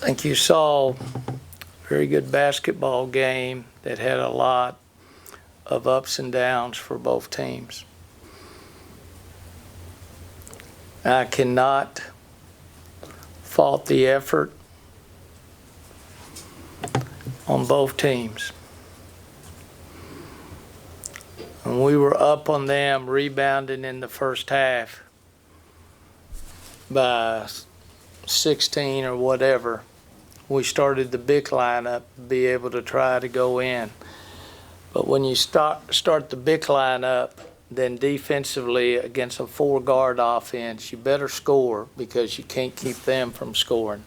I think you saw a very good basketball game that had a lot of ups and downs for both teams. I cannot fault the effort on both teams. When we were up on them rebounding in the first half by 16 or whatever, we started the big lineup to be able to try to go in. But when you start the big lineup, then defensively against a four-guard offense, you better score because you can't keep them from scoring.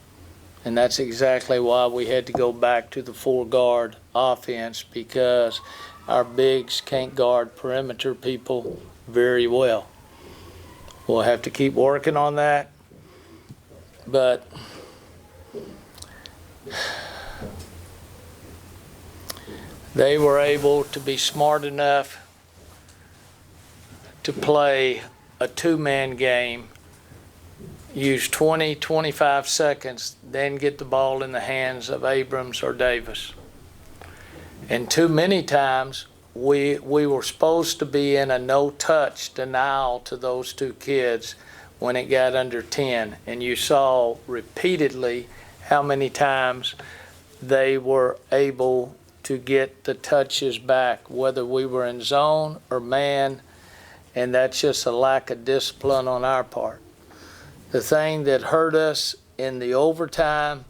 And that's exactly why we had to go back to the four-guard offense, because our bigs can't guard perimeter people very well. We'll have to keep working on that. But they were able to be smart enough to play a two-man game, use 20, 25 seconds, then get the ball in the hands of Abrams or Davis. And too many times, we were supposed to be in a no-touch denial to those two kids when it got under 10. And you saw repeatedly how many times they were able to get the touches back, whether we were in zone or man, and that's just a lack of discipline on our part. The thing that hurt us in the overtime,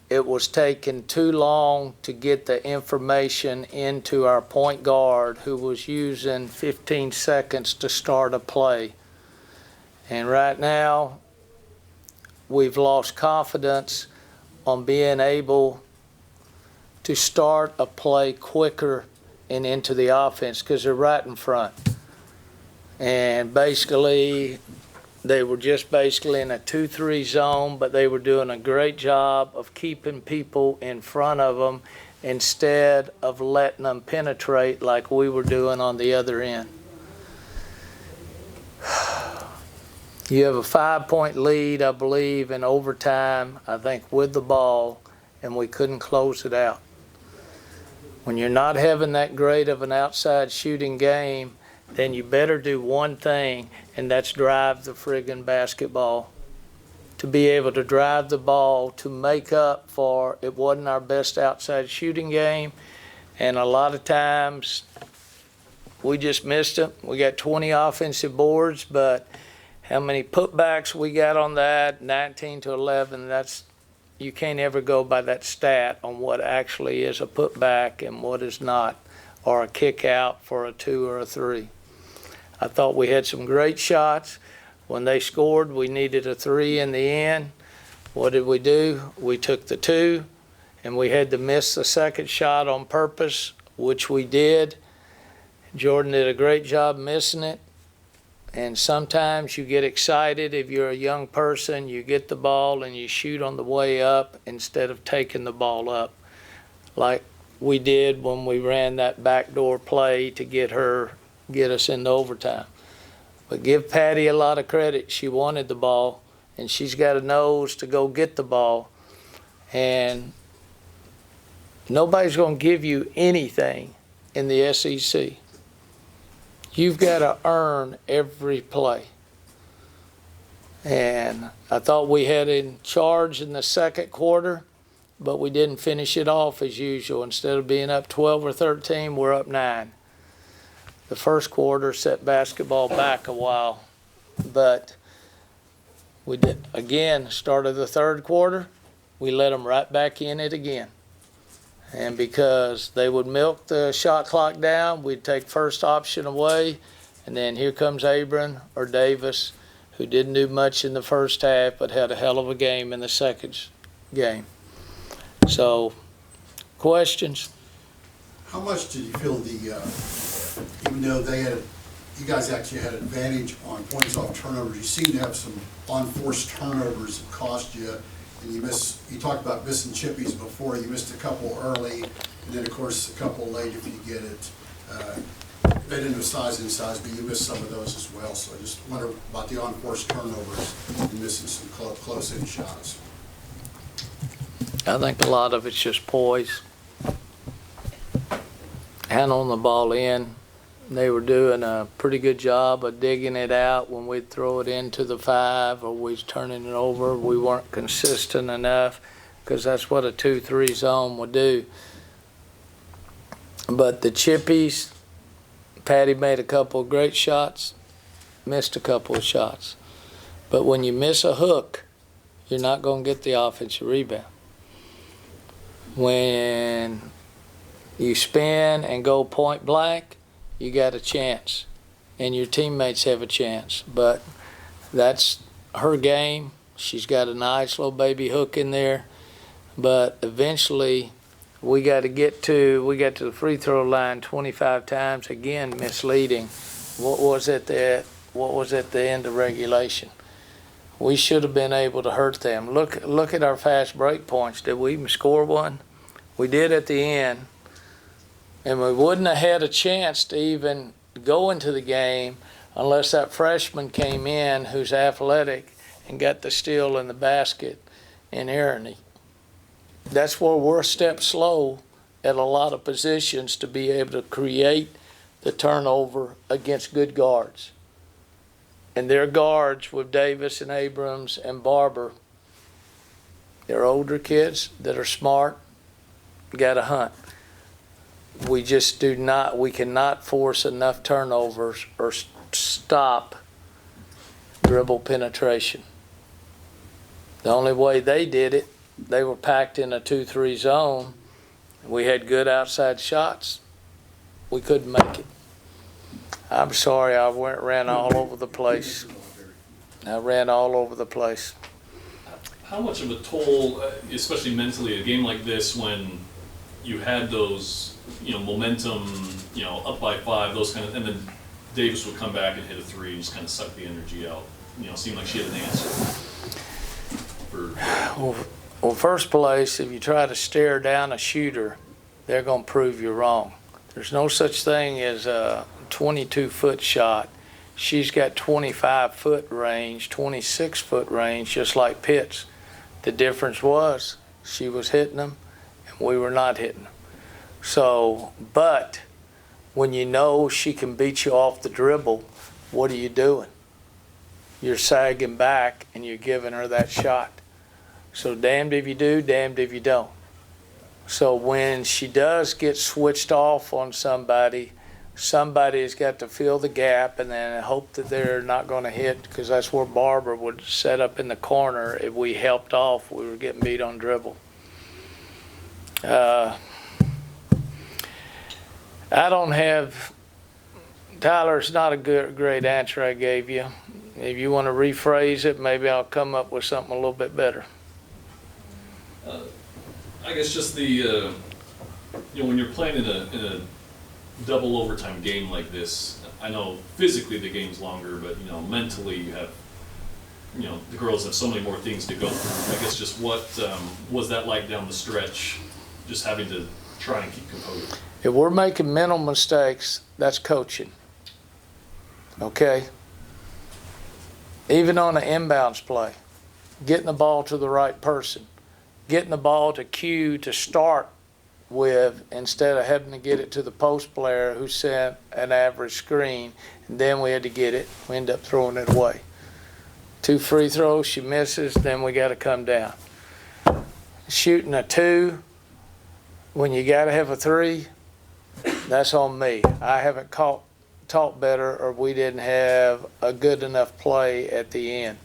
it was taking too long to get the information into our point guard, who was using 15 seconds to start a play. And right now, we've lost confidence on being able to start a play quicker and into the offense because they're right in front. And basically, they were just basically in a 2-3 zone, but they were doing a great job of keeping people in front of them instead of letting them penetrate like we were doing on the other end. You have a 5-point lead, I believe, in overtime, I think, with the ball, and we couldn't close it out. When you're not having that great of an outside shooting game, then you better do one thing, and that's drive the friggin' basketball. To be able to drive the ball to make up for it wasn't our best outside shooting game, and a lot of times we just missed it. We got 20 offensive boards, but how many putbacks we got on that, 19 to 11, you can't ever go by that stat on what actually is a putback and what is not, or a kick out for a 2 or a 3. I thought we had some great shots. When they scored, we needed a 3 in the end. What did we do? We took the 2, and we had to miss the second shot on purpose, which we did. Jordan did a great job missing it. And sometimes you get excited if you're a young person, you get the ball and you shoot on the way up instead of taking the ball up, like we did when we ran that backdoor play to get us into overtime. But give Patty a lot of credit. She wanted the ball, and she's got a nose to go get the ball. And nobody's going to give you anything in the SEC. You've got to earn every play. And I thought we had in charge in the second quarter, but we didn't finish it off as usual. Instead of being up 12 or 13, we're up 9. The first quarter set basketball back a while, but we did, again, start of the third quarter, we let them right back in it again. And because they would milk the shot clock down, we'd take first option away, and then here comes Abram or Davis, who didn't do much in the first half, but had a hell of a game in the second game. So, questions? How much did you feel even though you guys actually had advantage on points off turnovers, you seem to have some unforced turnovers that cost you, and you talked about missing chippies before, you missed a couple early, and then of course a couple late if you get it. They didn't have size inside, but you missed some of those as well, so I just wonder about the unforced turnovers and missing some close-in shots. I think a lot of it's just poise. Handling the ball in. They were doing a pretty good job of digging it out when we'd throw it into the 5 or we was turning it over. We weren't consistent enough because that's what a 2-3 zone would do. But the chippies, Patty made a couple of great shots, missed a couple of shots. But when you miss a hook, you're not going to get the offensive rebound. When you spin and go point blank, you got a chance, and your teammates have a chance. But that's her game. She's got a nice little baby hook in there. But eventually, we got to the free throw line 25 times, again misleading. What was at the end of regulation? We should have been able to hurt them. Look at our fast break points. Did we even score one? We did at the end. And we wouldn't have had a chance to even go into the game unless that freshman came in who's athletic and got the steal in the basket in Ernie. That's where we're a step slow at a lot of positions to be able to create the turnover against good guards. And their guards with Davis and Abrams and Barber, they're older kids that are smart, got to hunt. We cannot force enough turnovers or stop dribble penetration. The only way they did it, they were packed in a 2-3 zone. We had good outside shots. We couldn't make it. I'm sorry, I ran all over the place. How much of a toll, especially mentally, a game like this when you had those, momentum, up by 5, those kind of, and then Davis would come back and hit a 3 and just kind of suck the energy out. Seemed like she had an answer. Well, first place, if you try to stare down a shooter, they're going to prove you wrong. There's no such thing as a 22-foot shot. She's got 25-foot range, 26-foot range, just like Pitts. The difference was she was hitting them and we were not hitting them. So, but when you know she can beat you off the dribble, what are you doing? You're sagging back and you're giving her that shot. So damned if you do, damned if you don't. So when she does get switched off on somebody's got to fill the gap and then hope that they're not going to hit, because that's where Barber would set up in the corner. If we helped off, we were getting beat on dribble. I don't have, Tyler, it's not a great answer I gave you. If you want to rephrase it, maybe I'll come up with something a little bit better. I guess just the, when you're playing in a double overtime game like this, I know physically the game's longer, but mentally you have, the girls have so many more things to go through. I guess just what was that like down the stretch, just having to try and keep composure? If we're making mental mistakes, that's coaching. Okay? Even on an inbounds play, getting the ball to the right person, getting the ball to Q to start with instead of having to get it to the post player who sent an average screen, and then we had to get it. We end up throwing it away. 2 free throws, she misses, then we got to come down. Shooting a 2 when you got to have a 3, that's on me. I haven't taught better, or we didn't have a good enough play at the end.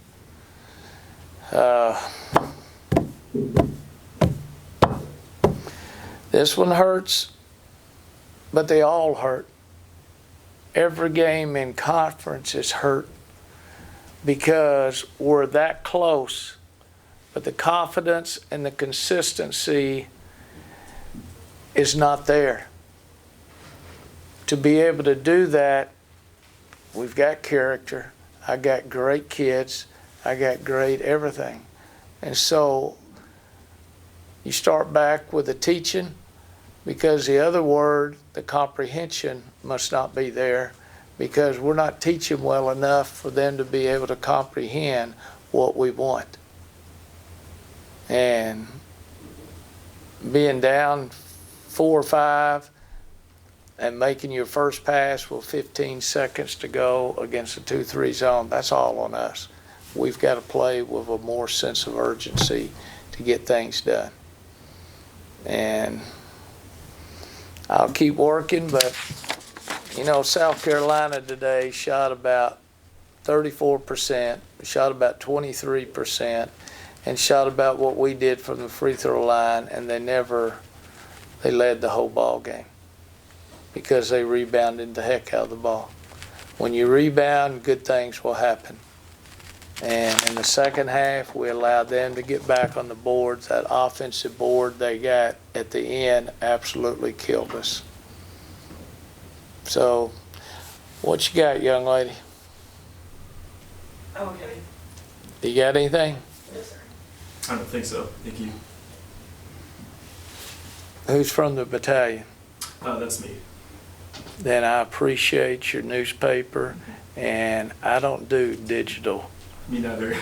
This one hurts, but they all hurt. Every game in conference is hurt because we're that close, but the confidence and the consistency is not there. To be able to do that, we've got character. I got great kids. I got great everything. And so you start back with the teaching, because the other word, the comprehension, must not be there, because we're not teaching well enough for them to be able to comprehend what we want. And being down 4 or 5 and making your first pass with 15 seconds to go against a 2-3 zone, that's all on us. We've got to play with a more sense of urgency to get things done. And I'll keep working, but, you know, South Carolina today shot about 34%, shot about 23%, and shot about what we did from the free throw line, and they led the whole ball game because they rebounded the heck out of the ball. When you rebound, good things will happen. And in the second half, we allowed them to get back on the boards. That offensive board they got at the end absolutely killed us. So, what you got, young lady? Okay. You got anything? Yes, sir. I don't think so. Thank you. Who's from the battalion? That's me. Then I appreciate your newspaper, and I don't do digital. Me neither.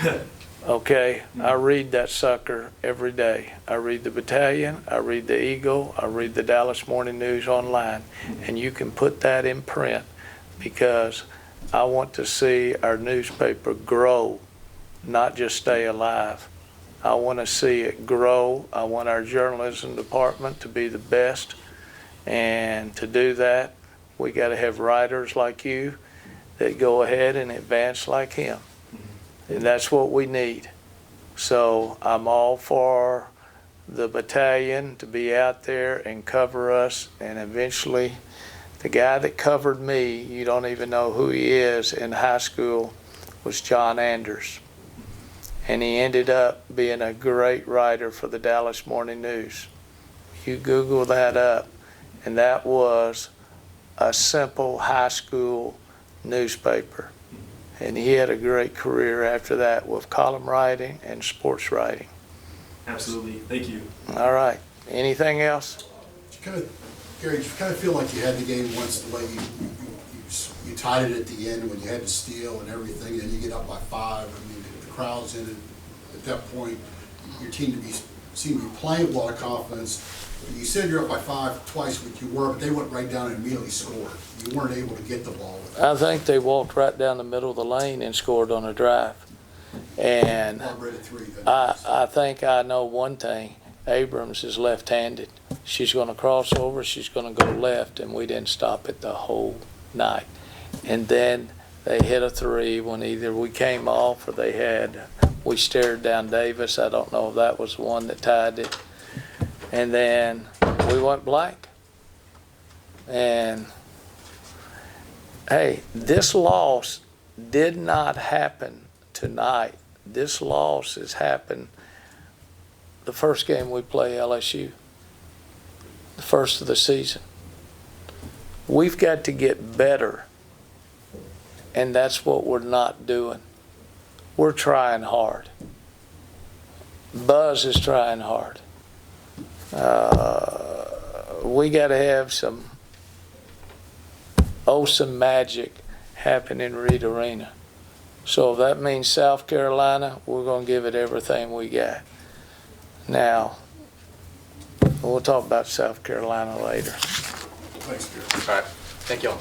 Okay, I read that sucker every day. I read the Battalion, I read the Eagle, I read the Dallas Morning News online, and you can put that in print because I want to see our newspaper grow, not just stay alive. I want to see it grow. I want our journalism department to be the best, and to do that, we got to have writers like you that go ahead and advance like him. And that's what we need. So I'm all for the battalion to be out there and cover us. And eventually, the guy that covered me, you don't even know who he is, in high school, was John Anders. And he ended up being a great writer for the Dallas Morning News. You Google that up, and that was a simple high school newspaper. And he had a great career after that with column writing and sports writing. Absolutely. Thank you. All right. Anything else? Gary, you kind of feel like you had the game once, the way you tied it at the end when you had to steal and everything, and you get up by 5. I mean, the crowd's in it. At that point, your team seemed to be playing with a lot of confidence. You said you're up by 5 twice, which you were, but they went right down and immediately scored. You weren't able to get the ball with I think they walked right down the middle of the lane and scored on a drive. And I think I know one thing. Abrams is left-handed. She's going to cross over, she's going to go left, and we didn't stop it the whole night. And then they hit a 3 when either we came off or we stared down Davis. I don't know if that was the one that tied it. And then we went blank. And hey, this loss did not happen tonight. This loss has happened the first game we play LSU, the first of the season. We've got to get better, and that's what we're not doing. We're trying hard. Buzz is trying hard. We got to have some awesome magic happen in Reed Arena. So if that means South Carolina, we're going to give it everything we got. Now, we'll talk about South Carolina later. Thanks, Gary. All right. Thank y'all.